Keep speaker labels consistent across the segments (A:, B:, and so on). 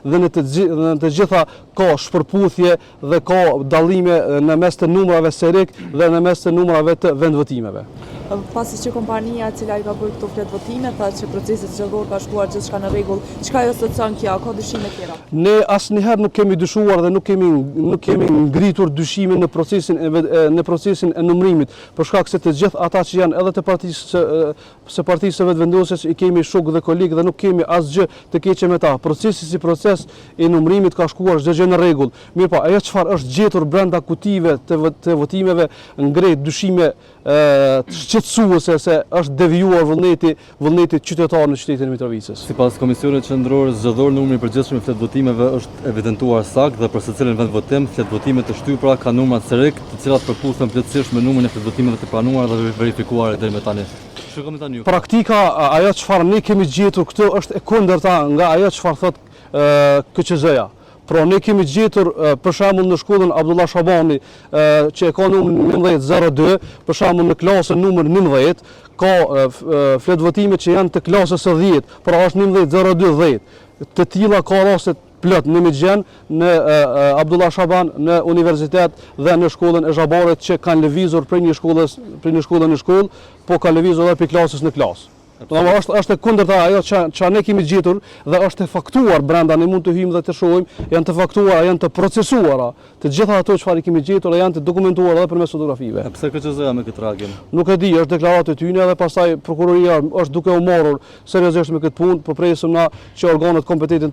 A: dhe në të gjitha ka shpërputhje dhe ka dallime në mes të numrave serik dhe në mes të numrave të vendvotimeve.
B: Pasi që kompania e cila I ka bërë këto fletvotime tha që procesi zgjedhor ka shkuar gjithçka në rregull, çka ajo socan kjo, ka dyshime tjera?
A: Ne asnjëherë nuk kemi dyshuar dhe nuk kemi ngritur dyshime në procesin e numërimit, për shkak se të gjithë ata që janë edhe të partisë së vetëvendosjes I kemi shok dhe kolegë dhe nuk kemi asgjë të keqe me ta. Procesi si proces I numërimit ka shkuar çdo gjë në rregull. Mirpo ajo çfarë është gjetur brenda kutive të votimeve ngret dyshime shqetësuese se është devijuar vullneti qytetar në qytetin e Mitrovicës.
C: Sipas Komisionit Qendror Zgjedhor, numri I përgjithshëm I fletvotimeve është evidentuar sakt dhe për secilin vendvotim, fletvotimet të shtypura kanë numra serik, të cilat përputhen plotësisht me numrin e fletvotimeve të planuara dhe verifikuara deri më tani.
A: Praktika, ajo çfarë ne kemi gjetur këtu është e kundërta nga ajo çfarë thot KQZ-ja. Pra ne kemi gjetur për shembull në shkollën Abdullah Shabani që e ka numrin 1902, për shembull në klasën numër 19 ka fletvotime që janë të klasës së 10, pra është 1902-10. Të tilla ka raste plot në Mixhen, në Abdullah Shaban, në universitet dhe në shkollën e Zhabarit që kanë lëvizur prej një shkolle në shkollë, po ka lëvizur edhe prej klasës në klasë. Është e kundërta ajo që ne kemi gjetur dhe është e faktuar brenda, ne mund të hyjmë dhe të shohim, janë të faktuara, janë të procesuara. Të gjitha ato çfarë kemi gjetur dhe janë të dokumentuara edhe përmes fotografive.
C: Pse KQZ-ja me këtë reagim?
A: Nuk e di, është deklaratë e tyre dhe pastaj prokuroria është duke u marrur seriozisht me këtë punë, po presim na që organet kompetente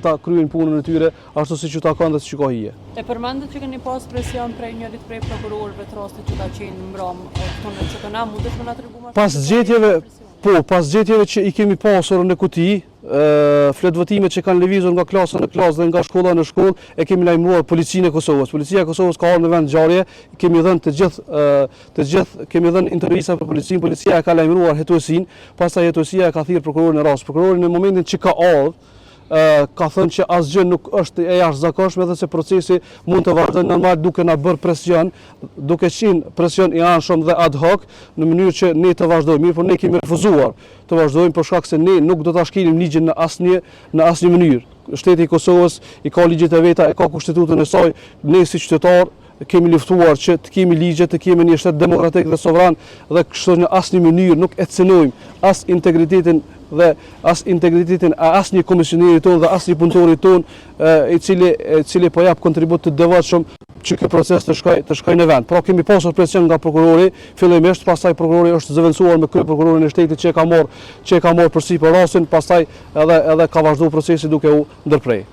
A: ta kryejnë punën e tyre ashtu siç u takon dhe siç ka hije.
B: E përmendet që keni pas presion prej njërit prej prokurorëve të rastit që ka qenë mbram tonë që këna mundesh më na tregu më
A: pas gjetjeve që I kemi pasur në kuti, fletvotime që kanë lëvizur nga klasa në klasë dhe nga shkolla në shkollë, e kemi lajmëruar policinë e Kosovës. Policia e Kosovës ka ardhur në vend ngjarje, kemi dhënë të gjithë kemi dhënë intervista për policinë, policia e ka lajmëruar hetuesin, pastaj hetuesia e ka thirrë prokurorin e rast. Prokurori në momentin që ka ardhur ka thënë që asgjë nuk është e jashtëzakonshme dhe se procesi mund të vazhdojë normal duke na bërë presion, duke qenë presion I anshëm dhe ad hoc në mënyrë që ne të vazhdojmë. Mirë, por ne kemi refuzuar të vazhdojmë për shkak se ne nuk do ta shkelim ligjin në asnjë mënyrë. Shteti I Kosovës I ka ligjet e veta, e ka kushtetutën e saj, ne si qytetar kemi luftuar që të kemi ligje, të kemi një shtet demokratik dhe sovran dhe kështu në asnjë mënyrë nuk e cenojmë as integritetin e asnjë komisioneri ton dhe asnjë punëtori ton I cili po jap kontribut të devotshëm që ky proces të shkojë në vend. Pra kemi pasur presion nga prokurori, fillimisht, pastaj prokurori është zëvendësuar me kryeprokurorin e shtetit që e ka marrë përsipër rastin, pastaj edhe ka vazhduar procesi duke u ndërprer.